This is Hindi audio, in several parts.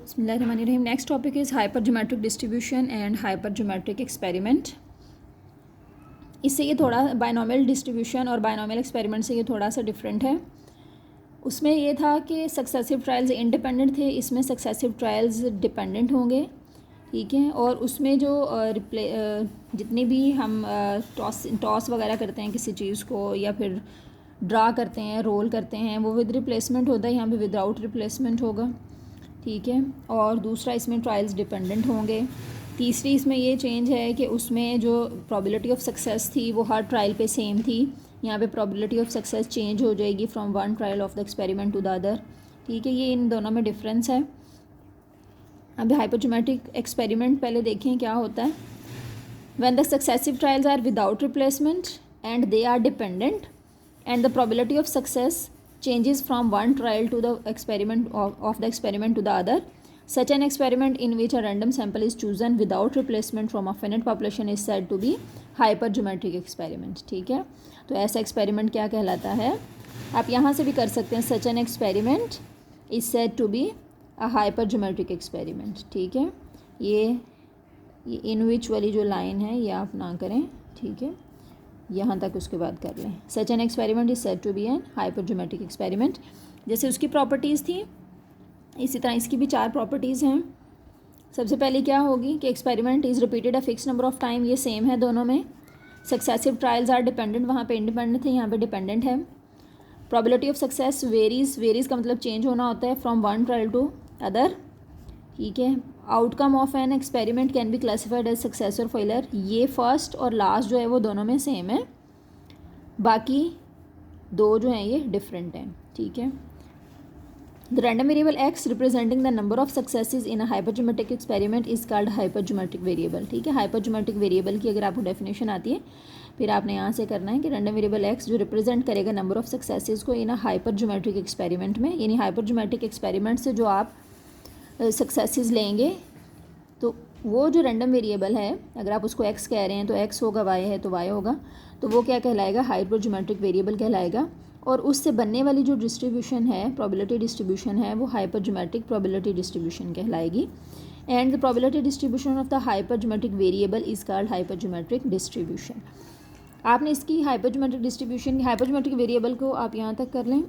बिस्मिल्लाहिर्रहमानिर्रहीम। Next topic is hypergeometric distribution and hypergeometric experiment. इससे ये थोड़ा बायनॉमियल डिस्ट्रीब्यूशन और बायनॉमियल एक्सपेरिमेंट से ये थोड़ा सा डिफरेंट है। उसमें ये था कि सक्सेसिव ट्रायल्स इंडिपेंडेंट थे, इसमें सक्सेसिव ट्रायल्स डिपेंडेंट होंगे, ठीक है। और उसमें जो जितनी भी हम टॉस वगैरह करते हैं किसी चीज़ को या फिर ड्रा करते हैं, रोल करते हैं, वो विद रिप्लेसमेंट होता है, यहाँ पे विदाउट रिप्लेसमेंट होगा, ठीक है। और दूसरा इसमें ट्रायल्स डिपेंडेंट होंगे। तीसरी इसमें ये चेंज है कि उसमें जो प्रोबेबिलिटी ऑफ सक्सेस थी वो हर ट्रायल पे सेम थी, यहाँ पे प्रोबेबिलिटी ऑफ सक्सेस चेंज हो जाएगी from one trial of the experiment to the other, ठीक है। ये इन दोनों में डिफरेंस है। अभी हाइपरज्योमेट्रिक एक्सपेरिमेंट पहले देखें क्या होता है। When the successive trials are without replacement and they are dependent and the probability of success changes from one trial to the experiment of the experiment to the other. Such an experiment in which a random sample is chosen without replacement from a finite population is said to be hypergeometric experiment, ठीक है। तो ऐसा एक्सपेरिमेंट क्या कहलाता है, आप यहाँ से भी कर सकते हैं। such an experiment is said to be a hypergeometric experiment, ठीक है। ये in which वाली जो लाइन है ये आप ना करें, ठीक है, यहाँ तक उसके बाद कर लें। Such an experiment is said to be an hypergeometric experiment. जैसे उसकी प्रॉपर्टीज़ थी इसी तरह इसकी भी 4 प्रॉपर्टीज़ हैं। सबसे पहले क्या होगी कि experiment is repeated a fix number of time, ये सेम है दोनों में। सक्सेसिव ट्रायल्स आर डिपेंडेंट, वहाँ पे इंडिपेंडेंट थे, यहाँ पे डिपेंडेंट है। प्रोबेबिलिटी ऑफ सक्सेस वेरीज का मतलब चेंज होना होता है from one trial to other, ठीक है। Outcome of an experiment can be classified as success और फेलियर, ये फर्स्ट और लास्ट जो है वो दोनों में सेम है, बाकी 2 जो हैं ये डिफरेंट हैं, ठीक है। The random variable X representing the number of successes in a hypergeometric experiment is called hypergeometric variable, ठीक है। हाइपरज्योमेट्रिक वेरिएबल की अगर आपको डेफिनेशन आती है फिर आपने यहाँ से करना है कि रैंडम वेरिएबल एक्स जो रिप्रेजेंट करेगा नंबर ऑफ सक्सेसेस को इन अ हाइपरज्योमेट्रिक एक्सपेरिमेंट में, यानी हाइपरज्योमेट्रिक एक्सपेरिमेंट से जो आप सक्सेसेस लेंगे तो वो जो रैंडम वेरिएबल है अगर आप उसको x कह रहे हैं तो x होगा, y है तो y होगा, तो वो क्या कहलाएगा, हाइपरज्योमेट्रिक वेरिएबल कहलाएगा। और उससे बनने वाली जो डिस्ट्रीब्यूशन है, प्रोबेबिलिटी डिस्ट्रीब्यूशन है, वो हाइपरज्योमेट्रिक प्रोबेबिलिटी डिस्ट्रीब्यूशन कहलाएगी। And the probability distribution of the hypergeometric variable is called hypergeometric distribution. आपने इसकी हाइपरज्योमेट्रिक डिस्ट्रीब्यूशन, हाइपरज्योमेट्रिक वेरिएबल को आप यहाँ तक कर लें।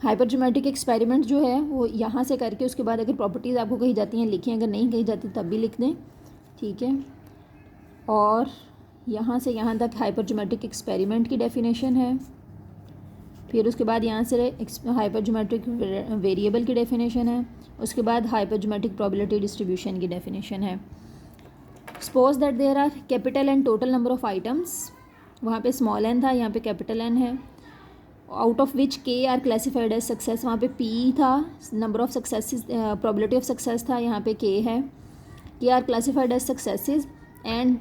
हाइपरज्योमेट्रिक एक्सपेरिमेंट जो है वो यहाँ से करके उसके बाद अगर प्रॉपर्टीज़ आपको कही जाती हैं लिखें, अगर नहीं कही जाती तब भी लिख दें, ठीक है। और यहाँ से यहाँ तक हाइपरज्योमेट्रिक एक्सपेरिमेंट की डेफिनेशन है, फिर उसके बाद यहाँ से हाइपरज्योमेट्रिक वेरिएबल की डेफिनेशन है, उसके बाद हाइपरज्योमेट्रिक प्रोबेबिलिटी डिस्ट्रीब्यूशन की डेफिनेशन है। Suppose that there are capital N total number of items, वहाँ पे स्मॉल एन था, यहाँ पे कैपिटल एन है। Out of which K are classified as success, वहाँ पे पी था, number of successes, probability of success था, यहाँ पे के है। K are classified as successes and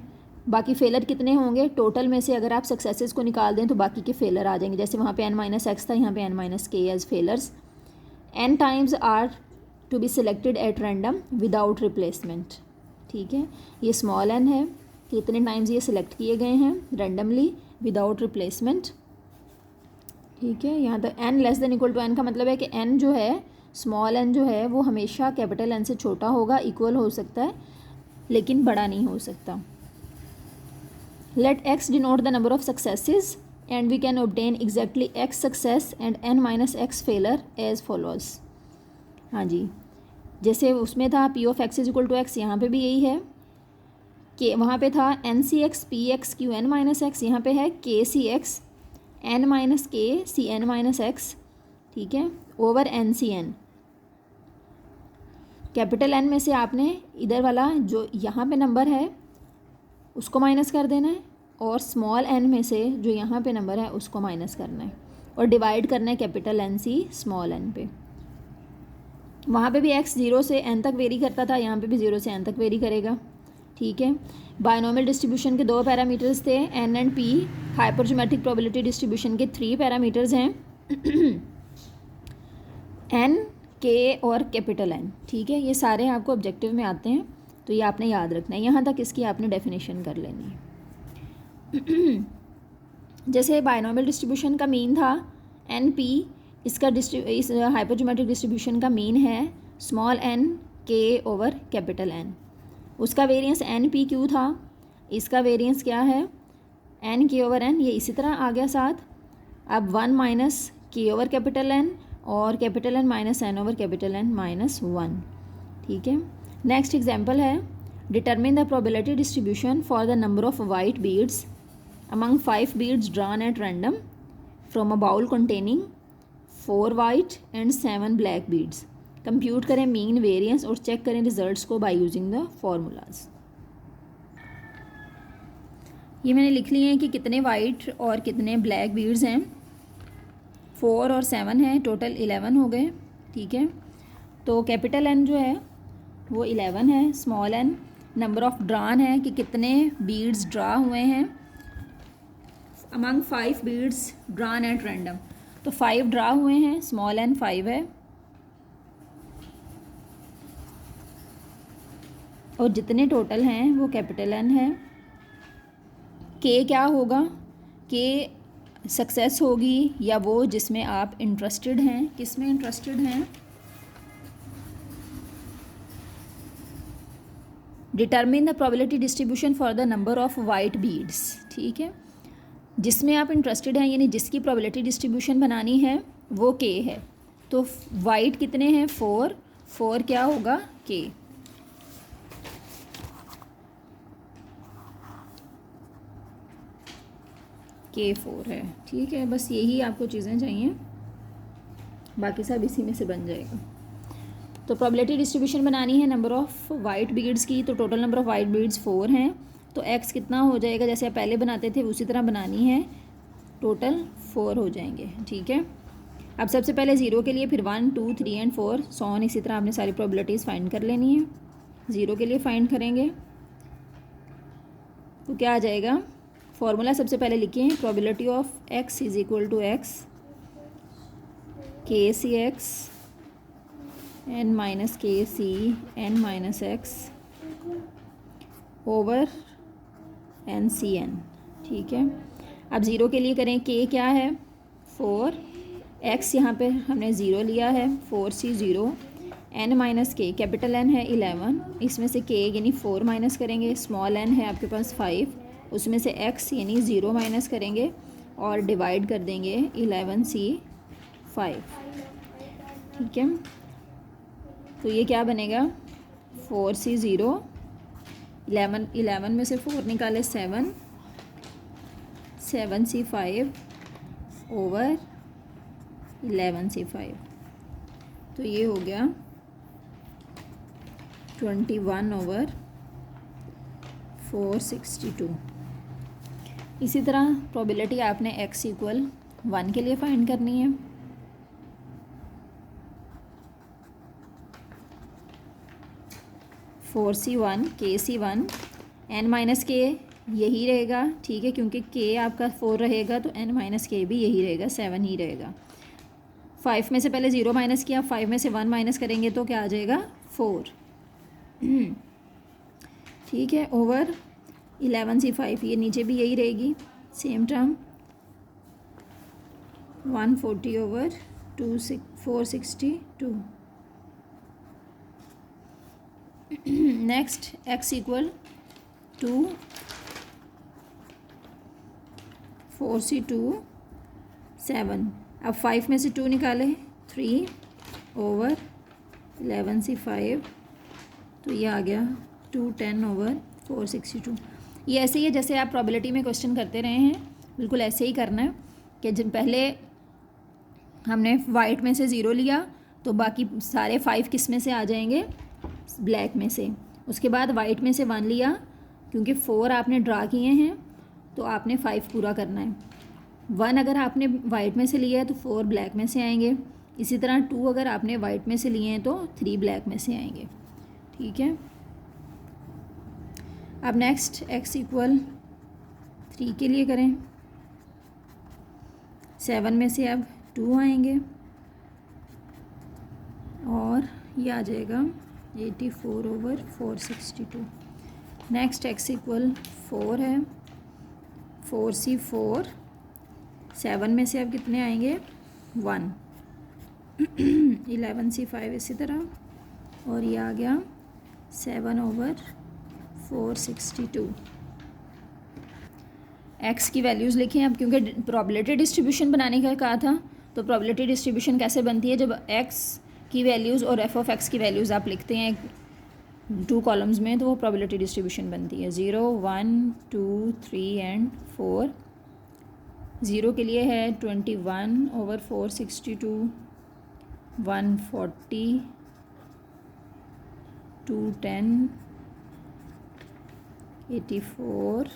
बाकी फेलर कितने होंगे, टोटल में से अगर आप सक्सेसेस को निकाल दें तो बाकी के फेलर आ जाएंगे। जैसे वहाँ पे n-x था, यहाँ पे n-k as failures. n times are to be selected at random without replacement, ठीक है। ये स्मॉल n है, कितने टाइम्स ये सिलेक्ट किए गए हैं रैंडमली विदाउट रिप्लेसमेंट, ठीक है। यहाँ तक n less than equal to n का मतलब है कि n जो है, स्मॉल n जो है वो हमेशा कैपिटल n से छोटा होगा, इक्वल हो सकता है लेकिन बड़ा नहीं हो सकता। Let x denote the number of successes and we can obtain exactly x success and n-x failure as follows. हाँ जी, जैसे उसमें था p of x is equal to x, यहाँ पे भी यही है कि वहाँ पे था n-c(x) p(x) q(n-x), यहाँ पे है k(c(x) n-k cn-x, ठीक है, ओवर n-cn। कैपिटल n में से आपने इधर वाला जो यहाँ पे नंबर है उसको माइनस कर देना है और स्मॉल n में से जो यहाँ पे नंबर है उसको माइनस करना है और डिवाइड करना है capital n C small n पे। वहाँ पे भी x 0 से n तक वेरी करता था, यहाँ पे भी 0 से n तक वेरी करेगा, ठीक है। बायनॉमियल डिस्ट्रीब्यूशन के 2 पैरामीटर्स थे, n and p। Hypergeometric probability distribution के 3 पैरामीटर्स हैं, n, k और कैपिटल n, ठीक है। ये सारे आपको ऑब्जेक्टिव में आते हैं तो ये आपने याद रखना है। यहाँ तक इसकी आपने डेफिनेशन कर लेनी है। जैसे बायनॉमियल डिस्ट्रीब्यूशन का मीन था n p, इसका इस हाइपरज्योमेट्रिक डिस्ट्रीब्यूशन का मीन है small N K over capital N. उसका वेरिएंस एन पी क्यू था, इसका वेरिएंस क्या है एन के ओवर एन, ये इसी तरह आ गया साथ। अब 1 minus K over capital N और capital N minus N over capital N minus 1। ठीक है, नेक्स्ट एग्जाम्पल है determine the probability distribution for the number of white beads among 5 beads drawn at random from a bowl containing 4 white and 7 black beads. Compute करें मीन वेरिएंस और चेक करें रिजल्ट्स को बाय यूजिंग द फॉर्मूलाज। ये मैंने लिख लिए हैं कि कितने वाइट और कितने ब्लैक बीड्स हैं। 4 और 7 हैं, टोटल 11 हो गए। ठीक है, तो कैपिटल एन जो है वो 11 है, small N number of drawn है कि कितने बीड्स ड्रा हुए हैं among 5 beads drawn at random, तो 5 ड्रा हुए हैं, स्मॉल एन 5 है। और जितने टोटल हैं वो कैपिटल एन है। के क्या होगा, के सक्सेस होगी या वो जिसमें आप इंटरेस्टेड हैं, किस में इंटरेस्टेड हैं। Determine the probability distribution for the number of white beads. ठीक है, जिसमें आप इंटरेस्टेड हैं यानी जिसकी प्रोबेबिलिटी डिस्ट्रीब्यूशन बनानी है वो के है। तो वाइट कितने हैं 4, 4 क्या होगा के। के 4 है। ठीक है, बस यही आपको चीज़ें चाहिए, बाकी सब इसी में से बन जाएगा। तो प्रोबेबिलिटी डिस्ट्रीब्यूशन बनानी है नंबर ऑफ़ वाइट बीड्स की, तो total number of white beads 4 हैं, तो x कितना हो जाएगा, जैसे आप पहले बनाते थे उसी तरह बनानी है, टोटल 4 हो जाएंगे। ठीक है, अब सबसे पहले 0 के लिए, फिर 1 2 3 एंड 4 सॉन, इसी तरह आपने सारी प्रोबेबिलिटीज़ फाइंड कर लेनी है। 0 के लिए फाइंड करेंगे तो क्या आ जाएगा, फॉर्मूला सबसे पहले लिखिए, probability of x is equal to x K C X N minus K C N minus X over N C N. ठीक है, अब 0 के लिए करें, के क्या है 4, x यहाँ पे हमने 0 लिया है, 4c 0, n माइनस के, कैपिटल N है 11, इसमें से k यानी 4 माइनस करेंगे, स्मॉल n है आपके पास 5, उसमें से x यानी 0 माइनस करेंगे और डिवाइड कर देंगे 11c 5। ठीक है, तो ये क्या बनेगा 4c 0, 11 में से 4 निकाले 7, 7c 5 ओवर 11c 5, तो ये हो गया 21 ओवर 462। इसी तरह प्रोबेबिलिटी आपने x इक्वल 1 के लिए फाइंड करनी है। फोर सी 1 के सी 1 एन माइनस के यही रहेगा। ठीक है, क्योंकि के आपका 4 रहेगा तो एन माइनस के भी यही रहेगा, 7 ही रहेगा। 5 में से पहले 0 माइनस किया, 5 में से 1 माइनस करेंगे तो क्या आ जाएगा 4। ठीक है, ओवर 11c 5, ये नीचे भी यही रहेगी same term, 140 over 462। Next x equal to 4c2 7, अब 5 में से 2 निकाले 3 ओवर 11c 5, तो ये आ गया 210 ओवर 462। ये ऐसे ही है जैसे आप प्रोबेबिलिटी में क्वेश्चन करते रहे हैं, बिल्कुल ऐसे ही करना है कि जब पहले हमने वाइट में से 0 लिया तो बाकी सारे 5 किस में से आ जाएंगे, ब्लैक में से। उसके बाद वाइट में से 1 लिया, क्योंकि 4 आपने ड्रा किए हैं तो आपने 5 पूरा करना है। 1 अगर आपने वाइट में से लिया है तो 4 ब्लैक में से आएंगे। इसी तरह 2 अगर आपने वाइट में से लिए हैं तो 3 ब्लैक में से आएंगे। ठीक है, अब नेक्स्ट x इक्वल 3 के लिए करें, 7 में से अब 2 आएंगे और ये आ जाएगा 84 ओवर 462। नेक्स्ट x इक्वल 4 है, 4c 4, 7 में से अब कितने आएंगे 1, 11c 5 इसी तरह और ये आ गया 7/462। एक्स की वैल्यूज़ लिखें अब, क्योंकि प्रोबेबिलिटी डिस्ट्रीब्यूशन बनाने का कहा था, तो प्रोबेबिलिटी डिस्ट्रीब्यूशन कैसे बनती है, जब एक्स की वैल्यूज़ और एफ ऑफ एक्स की वैल्यूज़ आप लिखते हैं 2 कॉलम्स में, तो वो प्रोबेबिलिटी डिस्ट्रीब्यूशन बनती है। 0, 1, 2, 3 एंड 4। 0 के लिए है 21/462, 140, 210, 84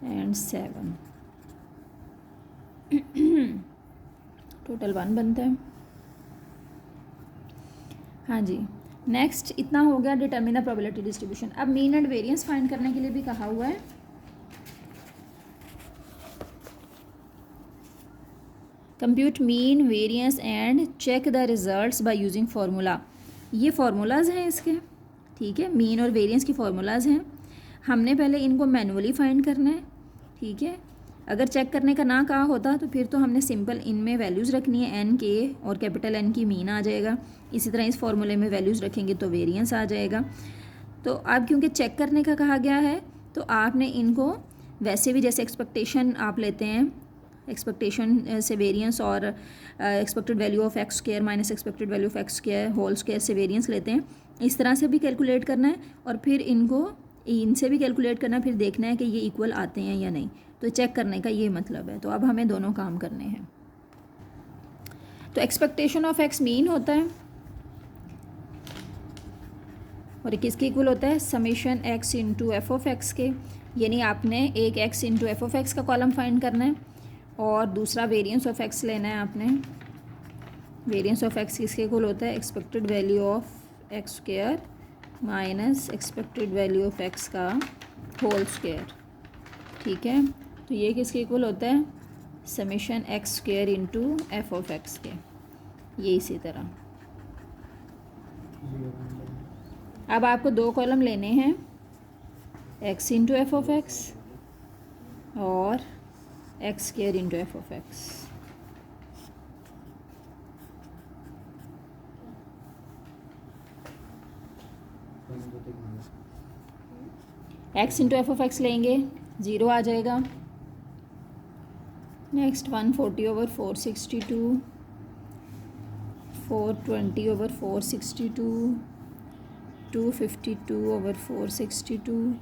एंड 7। टोटल 1 बनता है। हाँ जी, नेक्स्ट इतना हो गया डिटर्मिन द प्रोबेबिलिटी डिस्ट्रीब्यूशन। अब मीन एंड वेरिएंस फाइंड करने के लिए भी कहा हुआ है। Compute mean variance and check the results by using formula. ये फार्मूलाज हैं इसके, ठीक है, मीन और वेरिएंस की फार्मूलाज हैं। हमने पहले इनको मैनुअली फाइंड करना है, ठीक है। अगर चेक करने का ना कहा होता तो फिर तो हमने सिंपल इनमें वैल्यूज़ रखनी है, एन के और कैपिटल एन की मीन आ जाएगा। इसी तरह इस फार्मूले में वैल्यूज़ रखेंगे तो वेरिएंस आ जाएगा। तो अब क्योंकि चेक करने का कहा गया है, तो आपने इनको वैसे भी जैसे एक्सपेक्टेशन आप लेते हैं, एक्सपेक्टेशन से वेरिएंस और expected value of X square minus expected value of X square whole square से वेरिएंस लेते हैं, इस तरह से भी कैलकुलेट करना है और फिर इनको इनसे भी कैलकुलेट करना है, फिर देखना है कि ये इक्वल आते हैं या नहीं। तो चेक करने का ये मतलब है। तो अब हमें दोनों काम करने हैं। तो एक्सपेक्टेशन ऑफ एक्स मीन होता है और किसके इक्वल होता है, summation x into F of X के। यानी आपने एक x into F of x का कॉलम फाइंड करना है और दूसरा वेरिएंस ऑफ एक्स लेना है आपने। वेरिएंस ऑफ एक्स किसके इक्वल होता है, expected value of X square minus expected value of x का होल स्क्वायर, ठीक है। तो ये किसके इक्वल होता है, summation x square into F of X के। ये इसी तरह अब आपको 2 कॉलम लेने हैं, x into F of x और x square into F of x. X into F of x लेंगे 0 आ जाएगा। Next 140/462, 420/462, 252/462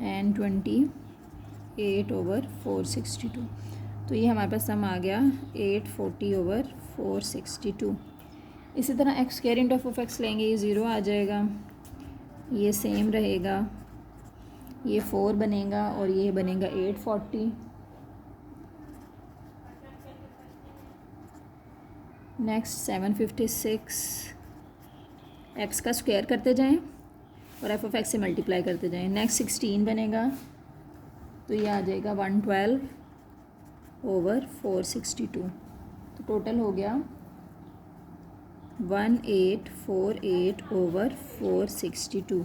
and 28/462। तो ये हमारे पास सम आ गया 840/462। इसी तरह x square into F of x लेंगे, ये 0 आ जाएगा, ये सेम रहेगा, ये 4 बनेगा और ये बनेगा 840। नेक्स्ट 756, एक्स का स्क्वायर करते जाएं और एफ ऑफ एक्स से मल्टीप्लाई करते जाएं। नेक्स्ट 16 बनेगा, तो ये आ जाएगा 112/462। तो टोटल हो गया 1848/462।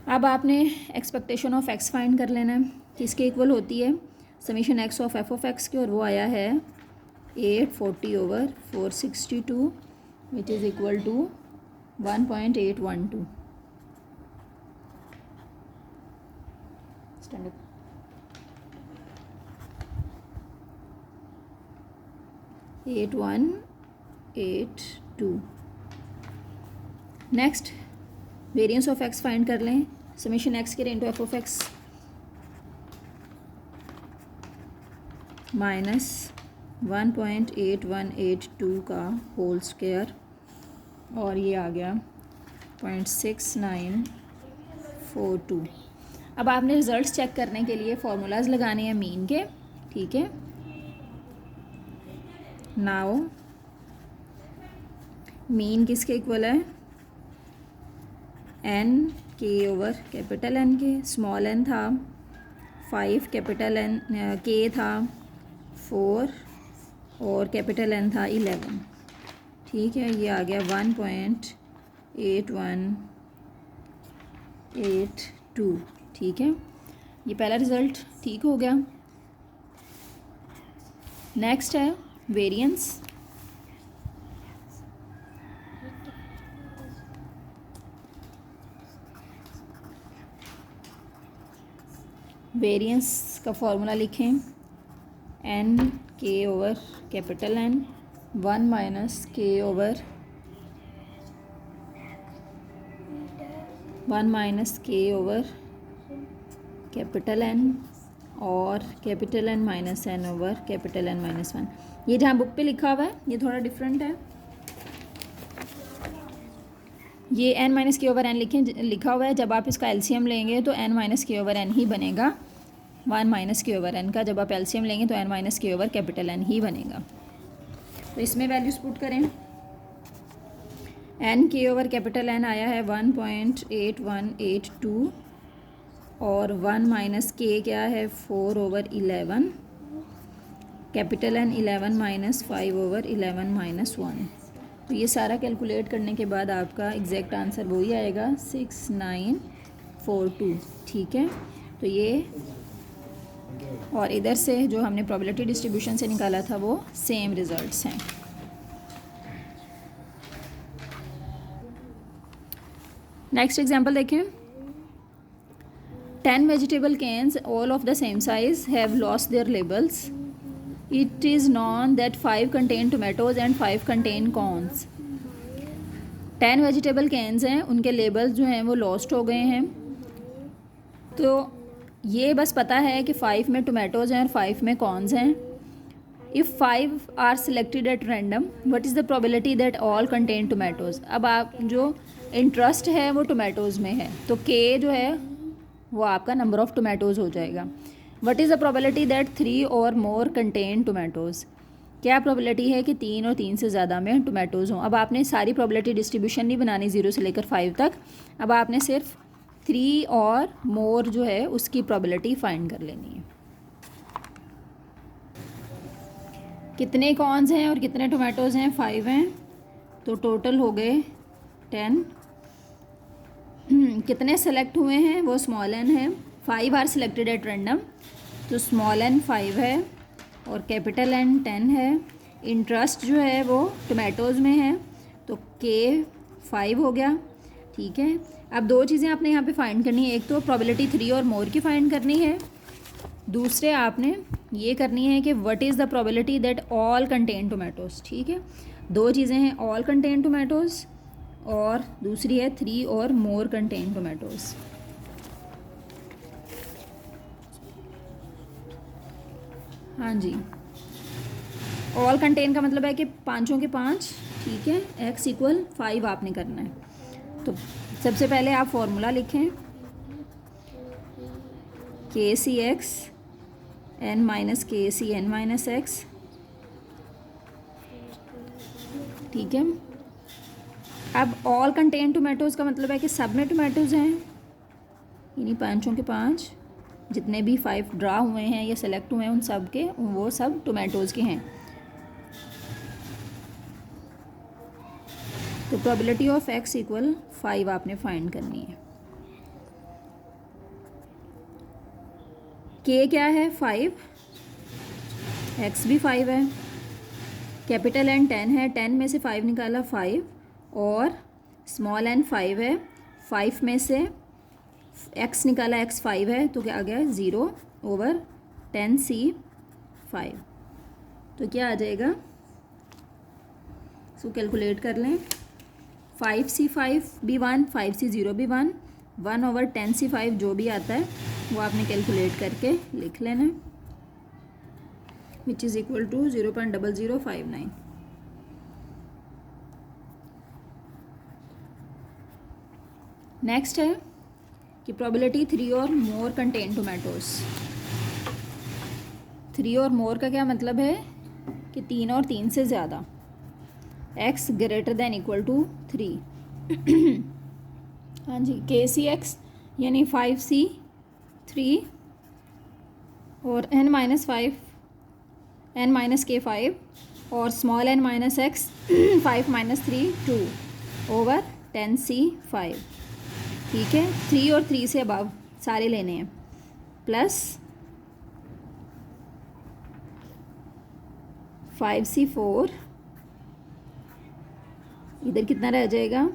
अब आपने एक्सपेक्टेशन ऑफ एक्स फाइंड कर लेना है, किसके इक्वल होती है, summation X of F of X के, और वो आया है 840/462 विच इज़ इक्वल टू 1.812। स्टैंड 8182। Next variance of X find कर लें, समेशन एक्स के into F of X minus 1.8182 का होल स्क्वायर और ये आ गया 0.6942। अब आपने रिजल्ट्स चेक करने के लिए फार्मूलाज लगाने हैं मीन के, ठीक है। नाउ मीन किसके इक्वल है, N K over capital N के। स्मॉल एन था 5, कैपिटल एन के था 4 और कैपिटल एन था 11, ठीक है। ये आ गया 1.8182, ठीक है। ये पहला रिज़ल्ट ठीक हो गया। नेक्स्ट है वेरिएंस। वेरिएंस का फॉर्मूला लिखें, N K over capital N, 1 minus K over 1 minus K over capital N और capital N minus N over capital N minus 1। ये जहाँ बुक पे लिखा हुआ है ये थोड़ा डिफरेंट है। ये N minus K over N लिखा हुआ है, जब आप इसका एलसीएम लेंगे तो N minus K over N ही बनेगा। 1 माइनस के ओवर एन का जब आप एलसीएम लेंगे तो N minus K over capital N ही बनेगा। तो इसमें वैल्यूज पुट करें। N K over capital N आया है 1.8182 और 1 माइनस के क्या है 4 over 11, capital N 11 minus 5 over 11 minus 1। तो ये सारा कैलकुलेट करने के बाद आपका एग्जैक्ट आंसर वही आएगा 6942। ठीक है, तो ये और इधर से जो हमने प्रोबेबिलिटी डिस्ट्रीब्यूशन से निकाला था वो सेम रिजल्ट्स हैं। नेक्स्ट एग्जांपल देखें। 10 vegetable cans, all of the same size, have lost their labels. It is known that 5 contain tomatoes and 5 contain corns. 10 vegetable cans हैं, उनके लेबल्स जो हैं वो लॉस्ट हो गए हैं। तो ये बस पता है कि 5 में टोमेटोज़ हैं और 5 में कॉर्न्स हैं। If 5 are selected at random, what is the probability that all contain tomatoes. अब आप जो इंटरेस्ट है वो टोमेटोज़ में है, तो के जो है वो आपका नंबर ऑफ़ टोमेटोज़ हो जाएगा। What is the probability that 3 और मोर कंटेन टोमेटोज़। क्या प्रोबेबिलिटी है कि 3 और 3 से ज़्यादा में टोमेटोज़ हों। अब आपने सारी प्रोबेबिलिटी डिस्ट्रीब्यूशन नहीं बनानी 0 से लेकर 5 तक, अब आपने सिर्फ 3 और मोर जो है उसकी प्रोबेबिलिटी फाइंड कर लेनी है। कितने कॉर्न्स हैं और कितने टोमेटोज़ हैं, 5 हैं, तो टोटल हो गए 10। कितने सेलेक्ट हुए हैं वो स्मॉल एन है। 5 आर सिलेक्टेड एट रैंडम, तो स्मॉल एन 5 है और कैपिटल एन 10 है। इंटरेस्ट जो है वो टोमेटोज़ में है, तो के 5 हो गया। ठीक है, अब दो चीज़ें आपने यहाँ पे फाइंड करनी है, एक तो प्रोबेबिलिटी 3 और मोर की फाइंड करनी है, दूसरे आपने ये करनी है कि what is the probability that all contain tomatoes. ठीक है, दो चीज़ें हैं, ऑल कंटेन टोमेटोज़ और दूसरी है 3 और मोर कंटेन टोमेटोज़। हाँ जी, ऑल कंटेन का मतलब है कि पाँचों के 5। ठीक है, x इक्वल 5 आपने करना है। तो सबसे पहले आप फॉर्मूला लिखें, के C X N minus K C N minus x. ठीक है, अब ऑल कंटेन टोमेटोज़ का मतलब है कि सब में टोमेटोज़ हैं, यानी पाँचों के 5 जितने भी 5 ड्रा हुए हैं या सेलेक्ट हुए हैं उन सब के वो सब टोमेटोज़ के हैं। तो प्रोबेबिलिटी ऑफ x इक्वल 5 आपने फाइंड करनी है। k क्या है 5, x भी 5 है, कैपिटल N 10 है, 10 में से 5 निकाला 5 और स्मॉल n 5 है, 5 में से x निकाला x 5 है, तो क्या आ गया 0 ओवर 10c 5। तो क्या आ जाएगा, इसको कैलकुलेट कर लें। 5c5 भी 1, 5c0 भी 1, 1 ओवर 10c5 जो भी आता है वो आपने कैलकुलेट करके लिख लेना, which is equal to 0.0059। Next है कि प्रोबेबिलिटी 3 और मोर कंटेन टोमेटोज़। 3 और मोर का क्या मतलब है कि 3 और 3 से ज़्यादा, x greater than equal to 3। हाँ जी, के सी एक्स यानी 5c3 और n माइनस 5 n माइनस के 5 और small n minus x 5 minus 3 2 over 10c5। ठीक है, 3 और 3 से अबव सारे लेने हैं, प्लस 5c4, इधर कितना रह जाएगा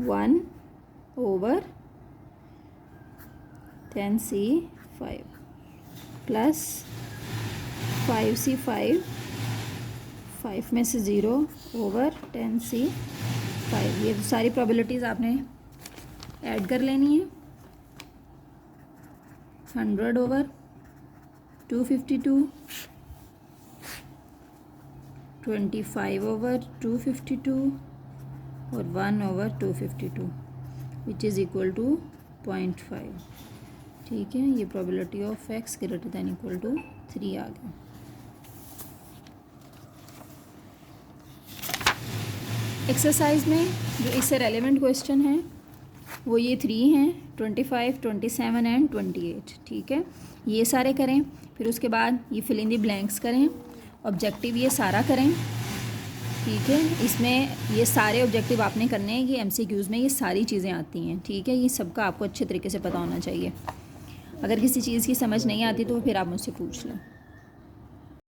1 ओवर 10C5 प्लस 5C5, 5 में से 0 ओवर 10C5। ये सारी प्रोबेबिलिटीज़ आपने ऐड कर लेनी है। 100 ओवर 252, 25 ओवर 252 और 1 over 252 which is equal to 0.5। ठीक है, ये probability of x greater than equal to 3 आ गया। एक्सरसाइज में जो इससे रेलेवेंट क्वेश्चन है वो ये 3 हैं, 25, 27 एंड 28। ठीक है, ये सारे करें, फिर उसके बाद ये फिल इन द ब्लैंक्स करें, ऑब्जेक्टिव ये सारा करें। ठीक है, इसमें ये सारे ऑब्जेक्टिव आपने करने हैं, ये MCQs में ये सारी चीज़ें आती हैं। ठीक है, ये सबका आपको अच्छे तरीके से पता होना चाहिए। अगर किसी चीज़ की समझ नहीं आती तो फिर आप मुझसे पूछ लें।